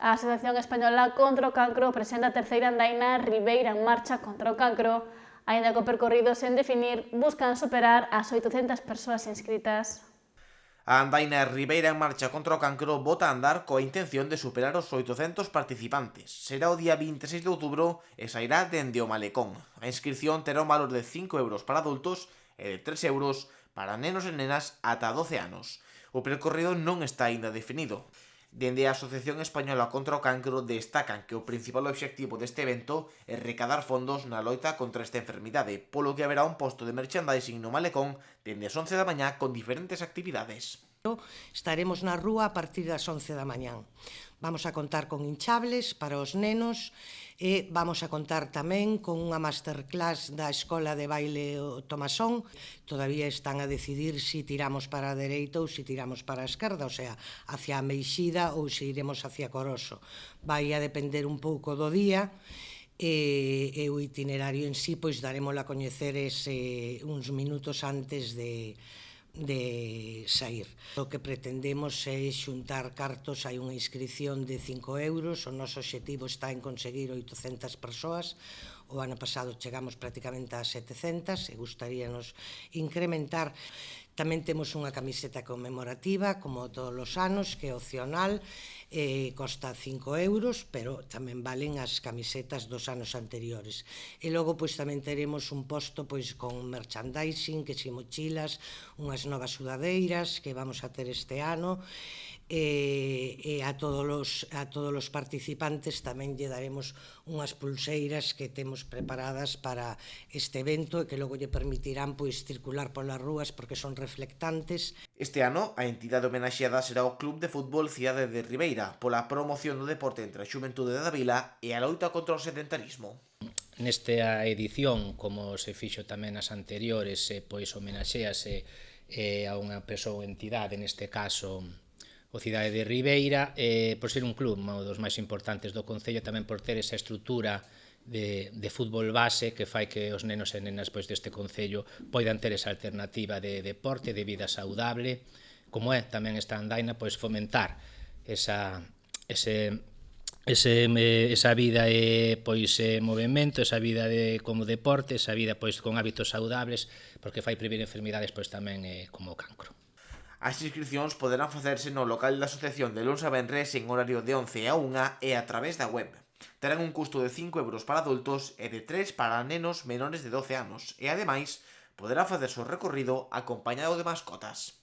A Asociación Española contra o Cancro presenta a terceira andaina Ribeira en Marcha contra o Cancro, aínda que o percorrido sen definir buscan superar as 800 persoas inscritas. A andaina Ribeira en Marcha contra o Cancro bota a andar coa intención de superar os 800 participantes. Será o día 26 de outubro e sairá dende o Malecón. A inscripción terá un valor de 5 euros para adultos e de 3 euros para nenos e nenas ata 12 anos. O percorrido non está aínda definido. Dende a Asociación Española contra o Cancro destacan que o principal obxectivo deste evento é recadar fondos na loita contra esta enfermidade, polo que haberá un posto de merchandising no Malecón dende as 11 da mañá con diferentes actividades. Estaremos na rúa a partir das 11 da mañán. Vamos a contar con hinchables para os nenos e vamos a contar tamén con unha masterclass da Escola de Baile Tomasón. Todavía están a decidir se tiramos para a dereita ou se tiramos para a esquerda, o sea, hacia a Meixida ou se iremos hacia Coroso. Vai a depender un pouco do día e o itinerario en sí pois darémoslo a coñecer uns minutos antes de sair. O que pretendemos é xuntar cartos, hai unha inscripción de 5 euros, o noso obxectivo está en conseguir 800 persoas, o ano pasado chegamos prácticamente a 700 e gustaríanos incrementar. Tamén temos unha camiseta conmemorativa, como todos os anos, que é opcional, costa 5 euros, pero tamén valen as camisetas dos anos anteriores. E logo pois tamén teremos un posto pois con merchandising, que si mochilas, unhas novas sudadeiras que vamos a ter este ano, e a todos os participantes tamén lle daremos unhas pulseiras que temos preparadas para este evento e que logo lle permitirán pois circular polas rúas porque son reflectantes. Este ano, a entidade homenaxeada será o Club de Fútbol Cidade de Ribeira, pola promoción do deporte entre a xuventude da vila e a loita contra o sedentarismo. Nesta edición, como se fixo tamén nas anteriores, pois homenaxease a unha persoa ou entidade, neste caso o Cidade de Ribeira, por ser un club un dos máis importantes do concello, tamén por ter esa estrutura de fútbol base que fai que os nenos e nenas deste concello poidan ter esa alternativa de deporte, de vida saudable, como é tamén esta andaina, fomentar esa vida movimento, esa vida como deporte, esa vida con hábitos saudables, porque fai prevenir enfermidades tamén como o cancro. As inscripcións poderán facerse no local da asociación de luns a venres en horario de 11 a 1 e a través da web. Terán un custo de 5 euros para adultos e de 3 para nenos menores de 12 anos e, ademais, poderá facerse o recorrido acompañado de mascotas.